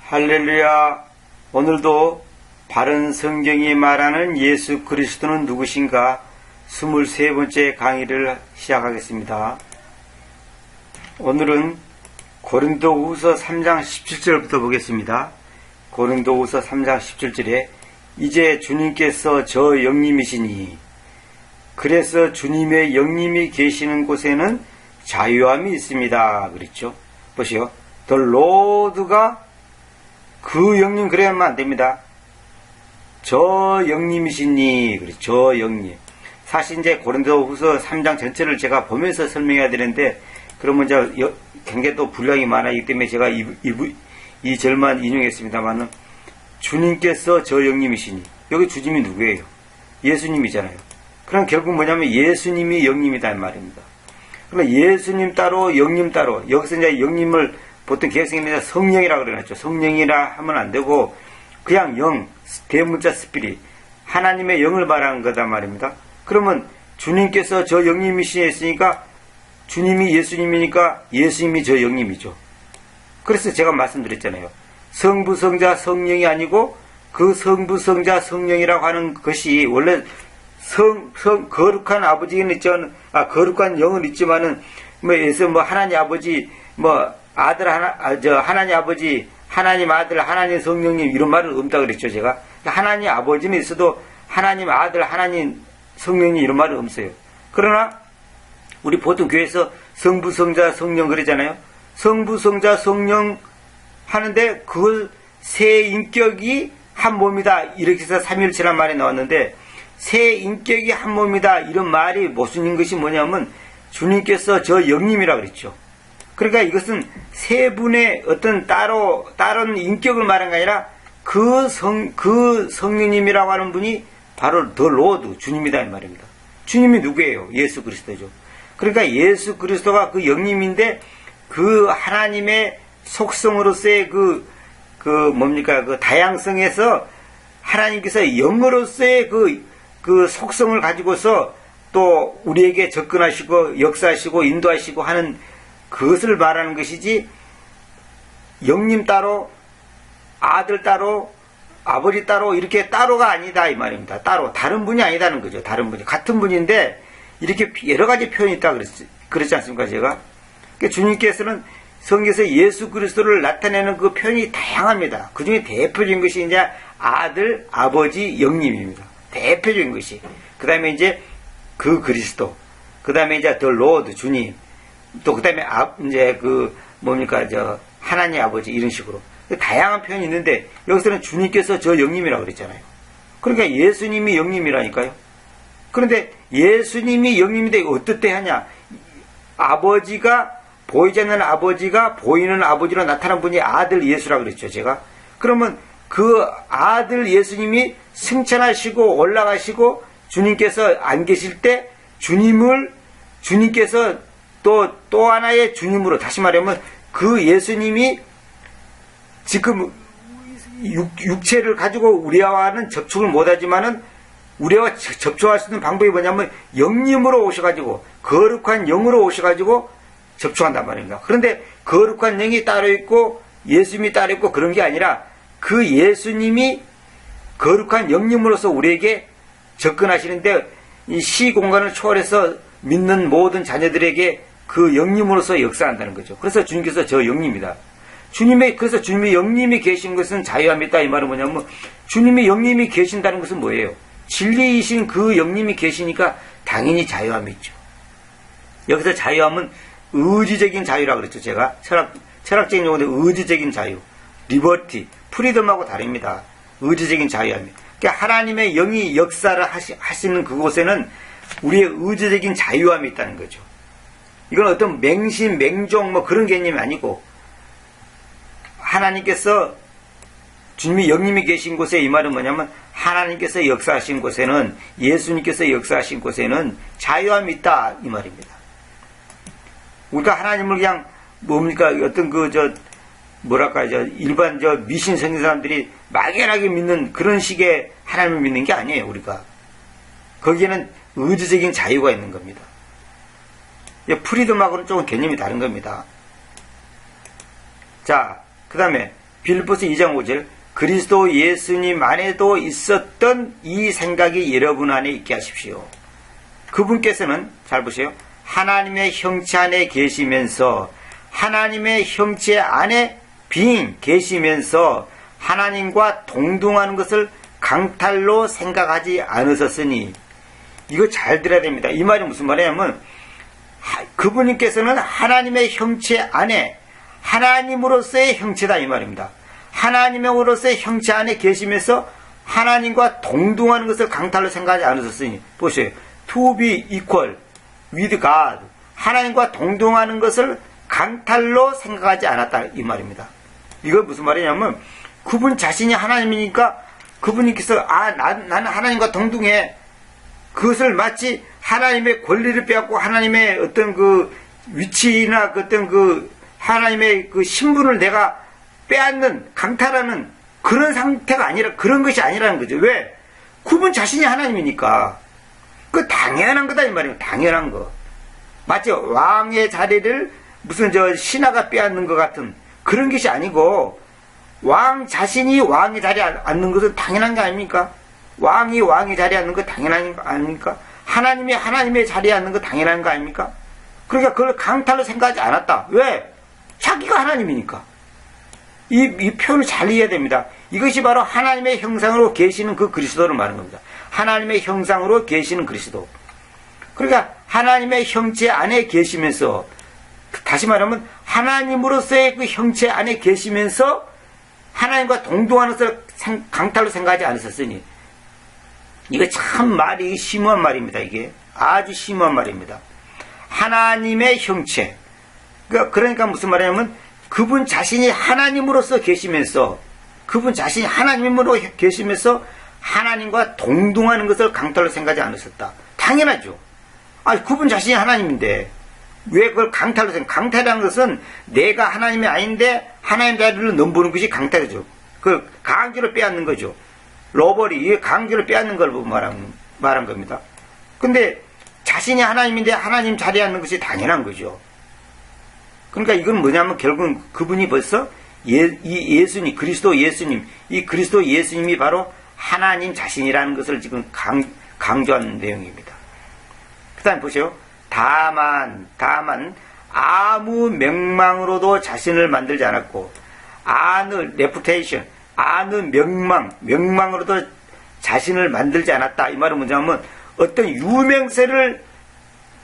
할렐루야. 오늘도 바른 성경이 말하는 예수 그리스도는 누구신가 23번째 강의를 시작하겠습니다. 오늘은 고린도후서 3장 17절부터 보겠습니다. 고린도후서 3장 17절에 이제 주님께서 저 영님이시니 그래서 주님의 영님이 계시는 곳에는 자유함이 있습니다. 그랬죠. 보시오. The Lord가 그 영님 그래야만 안 됩니다. 저 영님이시니 그래. 저 영님. 사실 이제 고린도후서 3장 전체를 제가 보면서 설명해야 되는데 그러면 이제 굉장히 또 분량이 많아지기 때문에 제가 이 절만 인용했습니다만은 주님께서 저 영님이시니 여기 주님이 누구예요? 예수님이잖아요. 그럼 결국 뭐냐면 예수님이 영님이다 이 말입니다. 그러면 예수님 따로 영님 따로 여기서 이제 영님을 보통 개성입니다. 성령이라고 그러죠. 성령이라 하면 안 되고 그냥 영, 대문자 스피릿 하나님의 영을 말하는 거다 말입니다. 그러면 주님께서 저 영님이시니까 주님이 예수님이니까 예수님이 저 영님이죠. 그래서 제가 말씀드렸잖아요. 성부, 성자, 성령이 아니고 그 성부, 성자, 성령이라고 하는 것이 원래 거룩한 아버지는 있죠. 거룩한 영은 있지만은 하나님 아버지 아들 하나님 아버지, 하나님 아들, 하나님 성령님 이런 말은 없다 그랬죠 제가. 하나님 아버지는 있어도 하나님 아들, 하나님 성령님 이런 말은 없어요. 그러나 우리 보통 교회에서 성부, 성자, 성령 그러잖아요. 성부, 성자, 성령 하는데 그걸 세 인격이 한 몸이다 이렇게 해서 삼위일체란 말이 나왔는데 세 인격이 한 몸이다 이런 말이 모순인 것이 뭐냐면 주님께서 저 영님이라 그랬죠. 그러니까 이것은 세 분의 어떤 다른 인격을 말한 게 아니라 그 성령님이라고 하는 분이 바로 더 로드 주님이다 이 말입니다. 주님이 누구예요? 예수 그리스도죠. 그러니까 예수 그리스도가 그 영님인데 그 하나님의 속성으로서의 그 다양성에서 하나님께서 영으로서의 그 속성을 가지고서 또 우리에게 접근하시고 역사하시고 인도하시고 하는 그것을 말하는 것이지 영님 따로 아들 따로 아버지 따로 이렇게 따로가 아니다 이 말입니다. 따로 다른 분이 아니다는 거죠. 다른 분이 같은 분인데 이렇게 여러 가지 표현이 있다 그랬지 않습니까 제가? 그러니까 주님께서는 성경에서 예수 그리스도를 나타내는 그 표현이 다양합니다. 그 중에 대표적인 것이 이제 아들, 아버지, 영님입니다. 대표적인 것이. 그 다음에 이제 그 그리스도. 그 다음에 이제 더 로드 주님. 또 그 다음에 하나님 아버지 이런 식으로. 다양한 표현이 있는데 여기서는 주님께서 저 영님이라고 그랬잖아요. 그러니까 예수님이 영님이라니까요. 그런데 예수님이 영님인데 어떻게 하냐? 아버지가 보이지 않는 아버지가 보이는 아버지로 나타난 분이 아들 예수라고 그랬죠 제가. 그러면 그 아들 예수님이 승천하시고 올라가시고 주님께서 안 계실 때 주님께서 또 하나의 주님으로 다시 말하면 그 예수님이 지금 육체를 가지고 우리와는 접촉을 못하지만은 우리와 접촉할 수 있는 방법이 뭐냐면 영님으로 오셔가지고 거룩한 영으로 오셔가지고 접촉한단 말입니다. 그런데 거룩한 영이 따로 있고 예수님이 따로 있고 그런 게 아니라 그 예수님이 거룩한 영님으로서 우리에게 접근하시는데 이 시공간을 초월해서 믿는 모든 자녀들에게 그 영님으로서 역사한다는 거죠. 그래서 주님께서 저 영님이다. 그래서 주님의 영님이 계신 것은 자유함이 있다 이 말은 뭐냐면 주님의 영님이 계신다는 것은 뭐예요? 진리이신 그 영님이 계시니까 당연히 자유함이 있죠. 여기서 자유함은 의지적인 자유라고 그랬죠 제가. 철학적인 용어인데 의지적인 자유, 리버티, 프리덤하고 다릅니다. 의지적인 자유함이. 그러니까 하나님의 영이 역사를 하시는 그곳에는 우리의 의지적인 자유함이 있다는 거죠. 이건 어떤 맹신, 맹종 그런 개념이 아니고 하나님께서 주님이 영님이 계신 곳에 이 말은 뭐냐면 하나님께서 역사하신 곳에는 예수님께서 역사하신 곳에는 자유함이 있다 이 말입니다. 우리가 하나님을 그냥 어떤 일반 미신 생긴 사람들이 막연하게 믿는 그런 식의 하나님을 믿는 게 아니에요 우리가. 거기에는 의지적인 자유가 있는 겁니다. 프리덤하고는 조금 개념이 다른 겁니다. 자, 그 다음에 빌립보서 2장 5절 그리스도 예수님 안에도 있었던 이 생각이 여러분 안에 있게 하십시오. 그분께서는 잘 보세요. 하나님의 형체 안에 계시면서 하나님의 형체 안에 계시면서 하나님과 동등하는 것을 강탈로 생각하지 않으셨으니 이거 잘 들어야 됩니다. 이 말이 무슨 말이냐면 그분께서는 하나님의 형체 안에 하나님으로서의 형체다 이 말입니다. 하나님으로서의 형체 안에 계시면서 하나님과 동등하는 것을 강탈로 생각하지 않으셨으니 보세요. To be equal with God 하나님과 동등하는 것을 강탈로 생각하지 않았다 이 말입니다. 이거 무슨 말이냐면 그분 자신이 하나님이니까 그분께서 나는 하나님과 동등해 그것을 마치 하나님의 권리를 빼앗고 하나님의 어떤 그 위치나 어떤 그 하나님의 그 신분을 내가 빼앗는 강탈하는 그런 상태가 아니라 그런 것이 아니라는 거죠. 왜? 그분 자신이 하나님이니까 그 당연한 거다 이 말이에요. 당연한 거. 마치 왕의 자리를 무슨 신하가 빼앗는 것 같은 그런 것이 아니고 왕 자신이 왕의 자리에 앉는 것은 당연한 게 아닙니까? 왕이 왕의 자리에 앉는 거 당연한 거 아닙니까? 하나님이 하나님의 자리에 앉는 거 당연한 거 아닙니까? 그러니까 그걸 강탈로 생각하지 않았다. 왜? 자기가 하나님이니까. 이 표현을 잘 이해해야 됩니다. 이것이 바로 하나님의 형상으로 계시는 그 그리스도를 말하는 겁니다. 하나님의 형상으로 계시는 그리스도. 그러니까 하나님의 형체 안에 계시면서 다시 말하면 하나님으로서의 그 형체 안에 계시면서 하나님과 동등하는 것을 강탈로 생각하지 않으셨으니 이거 참 말이 심오한 말입니다. 이게 아주 심오한 말입니다. 하나님의 형체 그러니까 무슨 말이냐면 그분 자신이 하나님으로서 계시면서 그분 자신이 하나님으로 계시면서 하나님과 동등하는 것을 강탈로 생각하지 않으셨다. 당연하죠. 그분 자신이 하나님인데 왜 그걸 강탈로 강탈이라는 것은 내가 하나님이 아닌데 하나님 자리를 넘보는 것이 강탈이죠. 그 강제로 빼앗는 거죠. 로벌이 강제로 빼앗는 걸 말한 겁니다. 근데 자신이 하나님인데 하나님 자리에 앉는 것이 당연한 거죠. 그러니까 이건 뭐냐면 결국은 그분이 벌써 이 예수님, 그리스도 예수님, 이 그리스도 예수님이 바로 하나님 자신이라는 것을 지금 강조하는 내용입니다. 그 다음에 보세요. 다만 아무 명망으로도 자신을 만들지 않았고 아는 명망으로도 자신을 만들지 않았다. 이 말은 뭐냐면 어떤 유명세를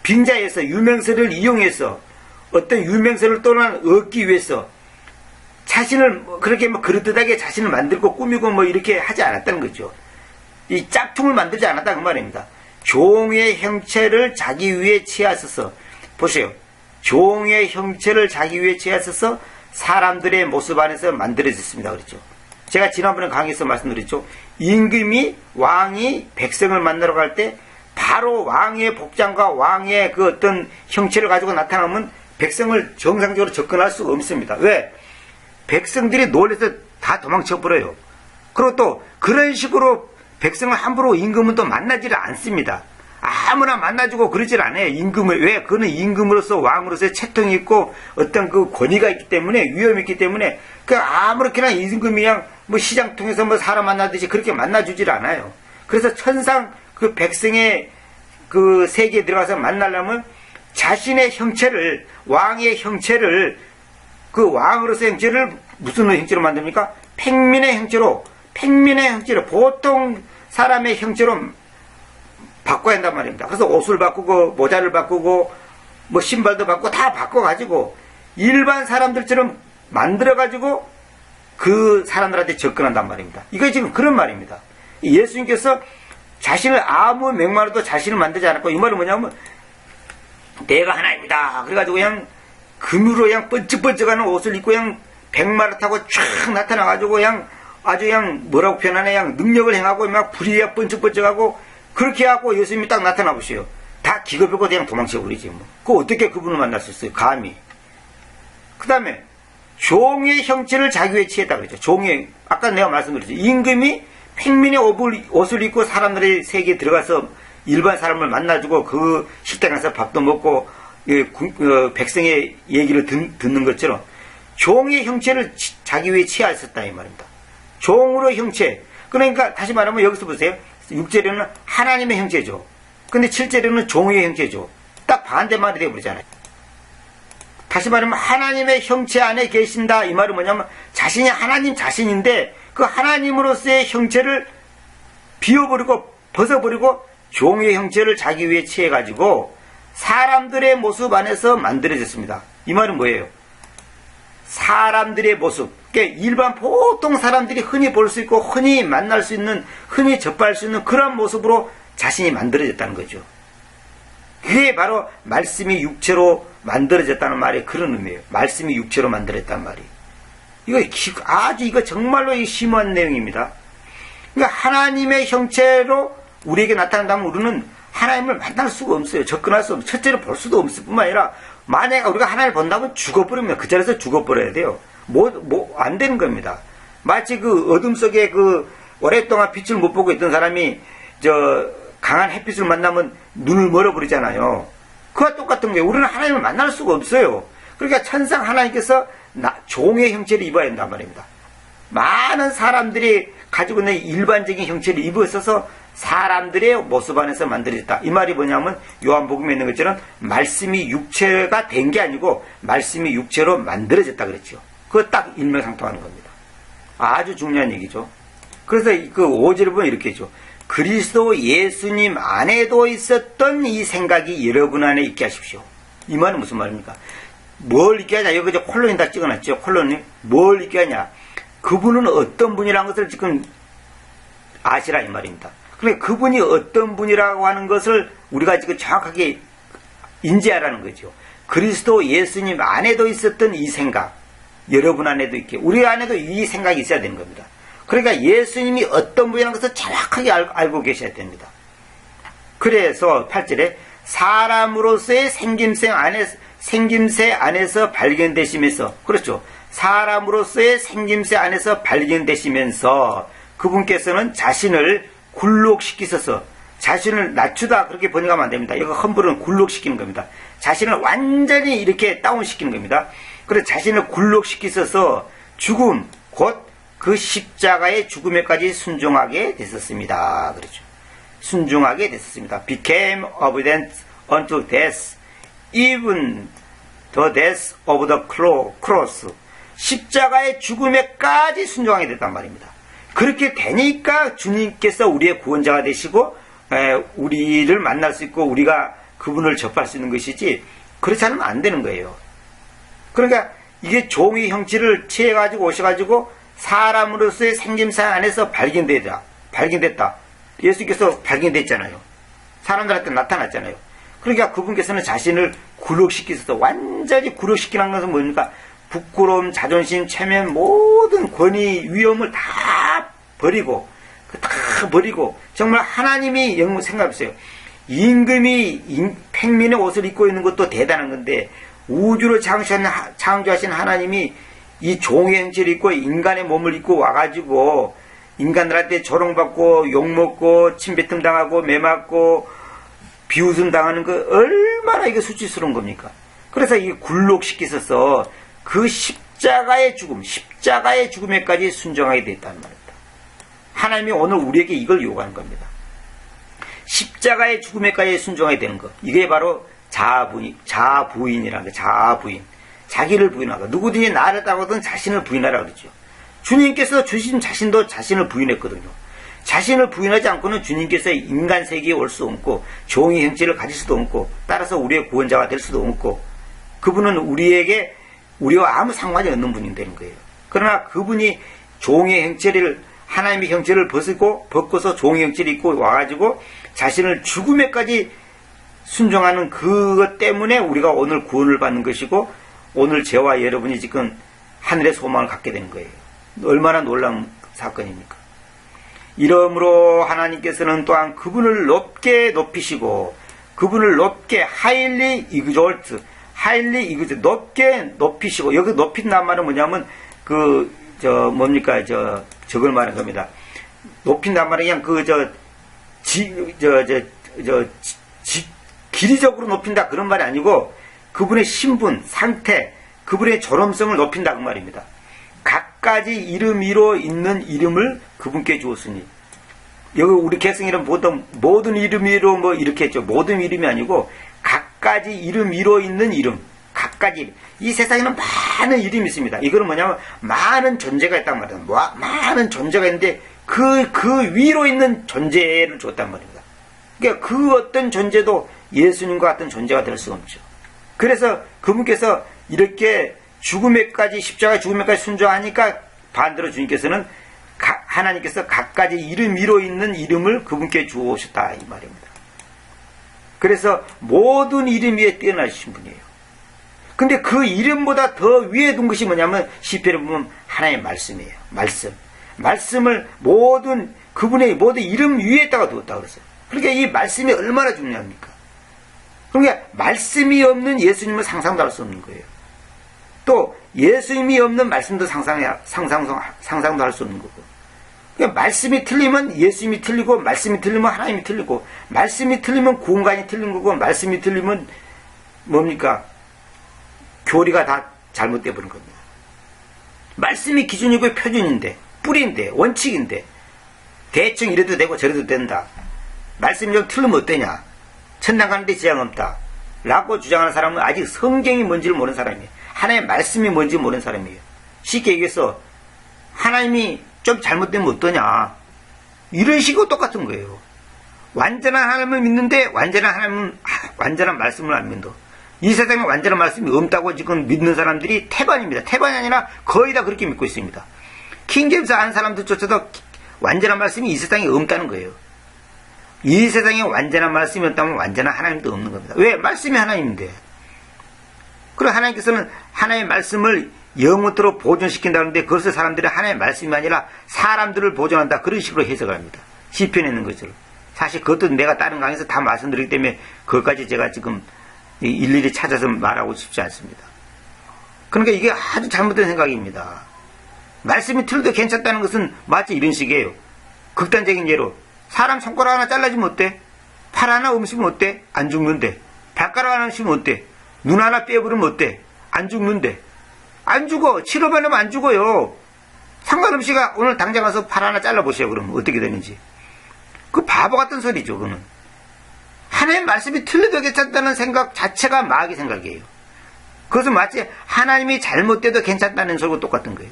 빙자해서 유명세를 이용해서 어떤 유명세를 또한 얻기 위해서 자신을 그렇게 그릇듯하게 자신을 만들고 꾸미고 이렇게 하지 않았다는 거죠. 이 짝퉁을 만들지 않았다 그 말입니다. 종의 형체를 자기 위에 취하셔서 보세요. 종의 형체를 자기 위에 취하셔서 사람들의 모습 안에서 만들어졌습니다. 그렇죠. 제가 지난번에 강의에서 말씀드렸죠. 임금이 왕이 백성을 만나러 갈 때 바로 왕의 복장과 왕의 그 어떤 형체를 가지고 나타나면 백성을 정상적으로 접근할 수가 없습니다. 왜? 백성들이 놀라서 다 도망쳐버려요. 그리고 또 그런 식으로 백성을 함부로 임금은 또 만나지를 않습니다. 아무나 만나주고 그러질 않아요. 임금을. 왜? 그는 임금으로서 왕으로서의 채통이 있고 어떤 그 권위가 있기 때문에 위험이 있기 때문에 아무렇게나 임금이 그냥 시장 통해서 사람 만나듯이 그렇게 만나주질 않아요. 그래서 천상 그 백성의 그 세계에 들어가서 만나려면 자신의 형체를 왕의 형체를 그 왕으로서의 형체를 무슨 형체로 만듭니까? 팽민의 형체로 보통 사람의 형체로 바꿔야 한단 말입니다. 그래서 옷을 바꾸고 모자를 바꾸고 신발도 바꾸고 다 바꿔가지고 일반 사람들처럼 만들어가지고 그 사람들한테 접근한단 말입니다. 이거 지금 그런 말입니다. 예수님께서 자신을 아무 명망으로도 자신을 만들지 않았고 이 말은 뭐냐면 내가 하나입니다. 그래가지고 그냥 금으로 그냥 번쩍번쩍하는 옷을 입고 그냥 백마를 타고 쫙 나타나가지고 그냥 아주 그냥 뭐라고 표현하냐 그냥 능력을 행하고 막 불이 번쩍번쩍하고 그렇게 하고 예수님이 딱 나타나 보세요. 다 기겁하고 그냥 도망쳐버리지 그 어떻게 그분을 만날 수 있어요? 감히. 그 다음에 종의 형체를 자기 위에 취했다 그랬죠. 종의 아까 내가 말씀드렸죠. 임금이 팽민의 옷을 입고 사람들의 세계에 들어가서 일반 사람을 만나주고 그 식당에 가서 밥도 먹고 백성의 얘기를 듣는 것처럼 종의 형체를 자기 위에 취하였었다 이 말입니다. 종으로 형체. 그러니까 다시 말하면 여기서 보세요. 6절에는 하나님의 형체죠. 근데 7절에는 종의 형체죠. 딱 반대말이 되어버리잖아요. 다시 말하면 하나님의 형체 안에 계신다 이 말은 뭐냐면 자신이 하나님 자신인데 그 하나님으로서의 형체를 비워버리고 벗어버리고 종의 형체를 자기 위에 취해가지고 사람들의 모습 안에서 만들어졌습니다. 이 말은 뭐예요? 사람들의 모습, 그러니까 일반 보통 사람들이 흔히 볼 수 있고 흔히 만날 수 있는, 흔히 접할 수 있는 그런 모습으로 자신이 만들어졌다는 거죠. 그게 바로 말씀이 육체로 만들어졌다는 말이 그런 의미예요. 말씀이 육체로 만들어졌다는 말이. 이거 정말로 심오한 내용입니다. 그러니까 하나님의 형체로 우리에게 나타난다면 우리는 하나님을 만날 수가 없어요. 접근할 수 없어요. 첫째로 볼 수도 없을 뿐만 아니라 만약에 우리가 하나님을 본다면 죽어버리면 그 자리에서 죽어버려야 돼요. 안 되는 겁니다. 마치 그 어둠 속에 오랫동안 빛을 못 보고 있던 사람이 강한 햇빛을 만나면 눈을 멀어버리잖아요. 그와 똑같은 거예요. 우리는 하나님을 만날 수가 없어요. 그러니까 천상 하나님께서 종의 형체를 입어야 한단 말입니다. 많은 사람들이 가지고 있는 일반적인 형체를 입어 있어서 사람들의 모습 안에서 만들어졌다. 이 말이 뭐냐면 요한복음에 있는 것처럼 말씀이 육체가 된 게 아니고 말씀이 육체로 만들어졌다 그랬죠. 그거 딱 일맥상통하는 겁니다. 아주 중요한 얘기죠. 그래서 그 5절을 보면 이렇게 했죠. 그리스도 예수님 안에도 있었던 이 생각이 여러분 안에 있게 하십시오. 이 말은 무슨 말입니까? 뭘 있게 하냐? 여기 콜론이 다 찍어놨죠. 콜론이 뭘 있게 하냐? 그분은 어떤 분이라는 것을 지금 아시라 이 말입니다. 그러니까 그분이 어떤 분이라고 하는 것을 우리가 지금 정확하게 인지하라는 거죠. 그리스도 예수님 안에도 있었던 이 생각, 여러분 안에도 있게, 우리 안에도 이 생각이 있어야 되는 겁니다. 그러니까 예수님이 어떤 분이라는 것을 정확하게 알고 계셔야 됩니다. 그래서 8절에 사람으로서의 생김새 안에서 발견되시면서, 그렇죠. 사람으로서의 생김새 안에서 발견되시면서 그분께서는 자신을 굴욕시키셔서, 자신을 낮추다 그렇게 번역하면 안 됩니다. 이거 험불은 굴욕시키는 겁니다. 자신을 완전히 이렇게 다운시키는 겁니다. 그래서 자신을 굴욕시키셔서 죽음, 곧 그 십자가의 죽음에까지 순종하게 됐었습니다. 그렇죠. 순종하게 됐었습니다. became obedient unto death, even the death of the cross. 십자가의 죽음에까지 순종하게 됐단 말입니다. 그렇게 되니까 주님께서 우리의 구원자가 되시고 우리를 만날 수 있고 우리가 그분을 접할 수 있는 것이지, 그렇지 않으면 안 되는 거예요. 그러니까 이게 종의 형체를 취해가지고 오셔가지고 사람으로서의 생김새 안에서 발견됐다. 예수께서 발견됐잖아요. 사람들한테 나타났잖아요. 그러니까 그분께서는 자신을 굴욕시키셔서, 완전히 굴욕시키는 것은 뭡니까? 부끄러움, 자존심, 체면, 모든 권위, 위험을 다 버리고 정말 하나님이 생각해보세요. 임금이 팽민의 옷을 입고 있는 것도 대단한 건데 우주를 창조하신 하나님이 이 종의 형체를 입고 인간의 몸을 입고 와가지고 인간들한테 조롱받고 욕먹고 침뱉음 당하고 매맞고 비웃음 당하는 거 얼마나 이게 수치스러운 겁니까? 그래서 이게 굴욕시키셔서 그 십자가의 죽음에까지 순종하게 됐다는 말입니다. 하나님이 오늘 우리에게 이걸 요구하는 겁니다. 십자가의 죽음에까지 순종하게 되는 것. 이게 바로 자부인이라는 거예요. 자부인. 자기를 부인하고, 누구든지 나를 따르거든 자신을 부인하라 그러죠. 주님께서 주신 자신도 자신을 부인했거든요. 자신을 부인하지 않고는 주님께서 인간 세계에 올 수 없고 종의 형체를 가질 수도 없고 따라서 우리의 구원자가 될 수도 없고, 그분은 우리와 아무 상관이 없는 분이 되는 거예요. 그러나 그분이 종의 형체를, 하나님의 형체를 벗고서 종의 형체를 입고 와가지고 자신을 죽음에까지 순종하는 그것 때문에 우리가 오늘 구원을 받는 것이고 오늘 저와 여러분이 지금 하늘의 소망을 갖게 되는 거예요. 얼마나 놀라운 사건입니까? 이러므로 하나님께서는 또한 그분을 높게 높이시고, 그분을 높게 highly exalt, 높게 높이시고, 여기 높인다는 말은 뭐냐면 저걸 말하는 겁니다. 높인다는 말은 그냥 길이적으로 높인다 그런 말이 아니고 그분의 신분, 상태, 그분의 존엄성을 높인다 그 말입니다. 각가지 이름 위로 있는 이름을 그분께 주었으니, 여기 우리 개성이란 모든 이름 위로 뭐 이렇게 했죠. 모든 이름이 아니고 각가지 이름 위로 있는 이름, 각가지. 이 세상에는 많은 이름이 있습니다. 이거는 뭐냐면 많은 존재가 있단 말이에요. 많은 존재가 있는데 그 위로 있는 존재를 줬단 말입니다. 그러니까 그 어떤 존재도 예수님과 같은 존재가 될 수가 없죠. 그래서 그분께서 이렇게 죽음에까지, 십자가 죽음에까지 순종하니까 반대로 주님께서는 하나님께서 각가지 이름 위로 있는 이름을 그분께 주오셨다 이 말입니다. 그래서 모든 이름 위에 뛰어나신 분이에요. 근데 그 이름보다 더 위에 둔 것이 뭐냐면 시편에 보면 하나님의 말씀이에요. 말씀을 그분의 모든 이름 위에다가 두었다고 그랬어요. 그러니까 이 말씀이 얼마나 중요합니까? 그러니까 말씀이 없는 예수님을 상상도 할 수 없는 거예요. 또 예수님이 없는 말씀도 상상도 할 수 없는 거고. 그러니까 말씀이 틀리면 예수님이 틀리고, 말씀이 틀리면 하나님이 틀리고, 말씀이 틀리면 공간이 틀린 거고, 말씀이 틀리면 뭡니까? 교리가 다 잘못되어 버린 겁니다. 말씀이 기준이고 표준인데, 뿌리인데, 원칙인데, 대충 이래도 되고 저래도 된다. 말씀이 좀 틀리면 어때냐? 천당 가는데 지장 없다. 라고 주장하는 사람은 아직 성경이 뭔지를 모르는 사람이에요. 하나님의 말씀이 뭔지 모르는 사람이에요. 쉽게 얘기해서 하나님이 좀 잘못되면 어떠냐? 이런 식으로 똑같은 거예요. 완전한 하나님을 믿는데 완전한 말씀을 안 믿어. 이 세상에 완전한 말씀이 없다고 지금 믿는 사람들이 태반입니다. 태반이 아니라 거의 다 그렇게 믿고 있습니다. 킹제임스 아는 사람들조차도 완전한 말씀이 이 세상에 없다는 거예요. 이 세상에 완전한 말씀이 없다면 완전한 하나님도 없는 겁니다. 왜? 말씀이 하나님인데. 그리고 하나님께서는 하나님의 말씀을 영원토록 보존시킨다는데 그것을 사람들이 하나님의 말씀이 아니라 사람들을 보존한다. 그런 식으로 해석을 합니다. 시편에 있는 것처럼. 사실 그것도 내가 다른 강의에서 다 말씀드리기 때문에 그것까지 제가 지금 일일이 찾아서 말하고 싶지 않습니다. 그러니까 이게 아주 잘못된 생각입니다. 말씀이 틀려도 괜찮다는 것은 마치 이런 식이에요. 극단적인 예로 사람 손가락 하나 잘라주면 어때? 팔 하나 없으면 어때? 안 죽는데. 발가락 하나 없으면 어때? 눈 하나 빼버리면 어때? 안 죽는데. 안 죽어. 치료받으면 안 죽어요. 상관없이 오늘 당장 가서 팔 하나 잘라보세요. 그러면 어떻게 되는지. 그 바보 같은 소리죠. 그거는. 하나님의 말씀이 틀려도 괜찮다는 생각 자체가 마귀 생각이에요. 그것은 마치 하나님이 잘못돼도 괜찮다는 소리와 똑같은 거예요.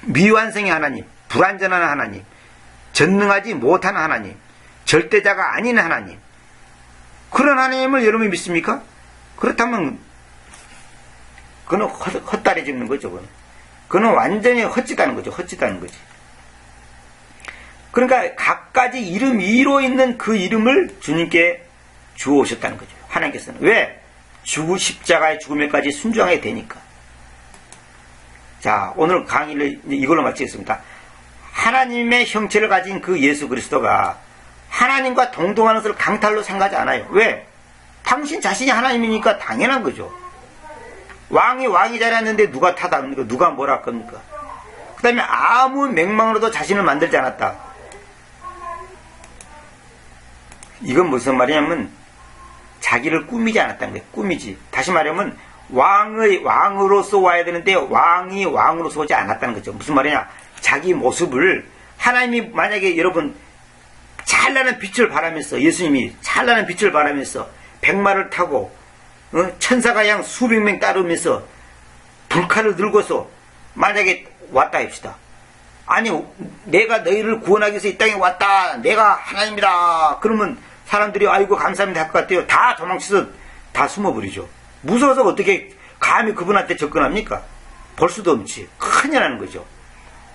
미완성의 하나님, 불완전한 하나님, 전능하지 못한 하나님, 절대자가 아닌 하나님, 그런 하나님을 여러분이 믿습니까? 그렇다면 그는 헛다리짓는 거죠. 그는 완전히 헛짓하는 거죠. 헛짓하는 거지. 그러니까 각가지 이름 위로 있는 그 이름을 주님께 주오셨다는 거죠. 하나님께서는. 왜? 십자가의 죽음에까지 순종하게 되니까. 자, 오늘 강의를 이걸로 마치겠습니다. 하나님의 형체를 가진 그 예수 그리스도가 하나님과 동등하는 것을 강탈로 생각하지 않아요. 왜? 당신 자신이 하나님이니까 당연한 거죠. 왕이 자리했는데 누가 타다합니까? 누가 뭐라 할 겁니까? 그 다음에 아무 맹망으로도 자신을 만들지 않았다. 이건 무슨 말이냐면 자기를 꾸미지 않았다는 거예요. 꾸미지. 다시 말하면 왕으로서 와야 되는데 왕이 왕으로서 오지 않았다는 거죠. 무슨 말이냐? 자기 모습을 하나님이 만약에 여러분 찬란한 빛을 바라면서 예수님이 찬란한 빛을 바라면서 백마를 타고 천사가 양 수백 명 따르면서 불칼을 들고서 만약에 왔다 합시다. 아니 내가 너희를 구원하기 위해서 이 땅에 왔다. 내가 하나님이다. 그러면 사람들이 아이고 감사합니다 할 것 같아요. 다 도망쳐서 다 숨어버리죠. 무서워서 어떻게 감히 그분한테 접근합니까? 볼 수도 없지. 큰일 나는 거죠.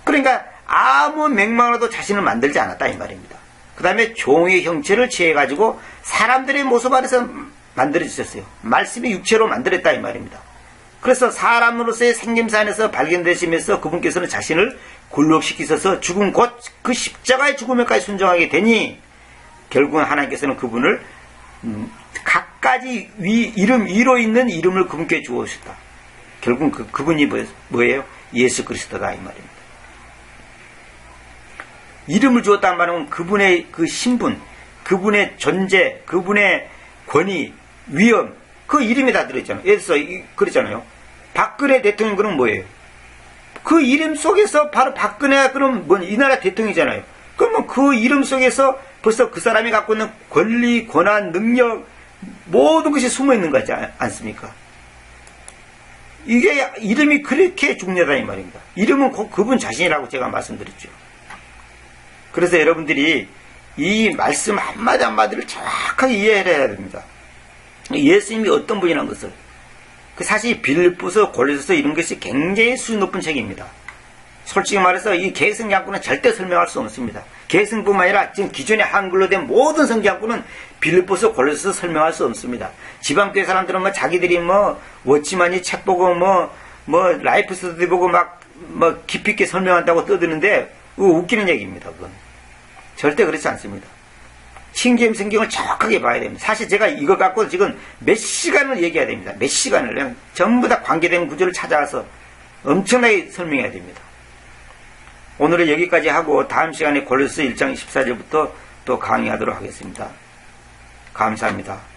그러니까 아무 맹망으로도 자신을 만들지 않았다 이 말입니다. 그 다음에 종의 형체를 취해가지고 사람들의 모습 안에서 만들어주셨어요. 말씀이 육체로 만들었다 이 말입니다. 그래서 사람으로서의 생김새 안에서 발견되시면서 그분께서는 자신을 굴복시키셔서 죽음 곧 그 십자가의 죽음에까지 순종하게 되니 결국은 하나님께서는 그분을 각가지 이름 위로 있는 이름을 그분께 주었다. 결국은 그분이 뭐예요? 예수 그리스도다 이 말입니다. 이름을 주었다는 말은 그분의 그 신분, 그분의 존재, 그분의 권위, 위엄, 그 이름이 다 들어있잖아요. 예를 들어서 그랬잖아요. 박근혜 대통령 그럼 뭐예요? 그 이름 속에서 바로 박근혜가 그럼 이 나라 대통령이잖아요. 그러면 그 이름 속에서 벌써 그 사람이 갖고 있는 권리, 권한, 능력 모든 것이 숨어 있는 거지 않습니까? 이게 이름이 그렇게 중요하다 이 말입니다. 이름은 곧 그분 자신이라고 제가 말씀드렸죠. 그래서 여러분들이 이 말씀 한마디 한마디를 정확하게 이해해야 됩니다. 예수님이 어떤 분이라는 것을. 사실 빌립보서, 골로새서 이런 것이 굉장히 수준 높은 책입니다. 솔직히 말해서 이 개성경구는 절대 설명할 수 없습니다. 개성뿐만 아니라 지금 기존에 한글로 된 모든 성경구는 빌립보서, 골로새서 설명할 수 없습니다. 지방교회 사람들은 자기들이 워치만이 책 보고 라이프 스터디 보고 깊이 있게 설명한다고 떠드는데 웃기는 얘기입니다. 그건 절대 그렇지 않습니다. 신기한 성경을 정확하게 봐야 됩니다. 사실 제가 이거 갖고 지금 몇 시간을 얘기해야 됩니다. 몇 시간을 전부 다 관계된 구조를 찾아와서 엄청나게 설명해야 됩니다. 오늘은 여기까지 하고 다음 시간에 골로새 1장 14절부터 또 강의하도록 하겠습니다. 감사합니다.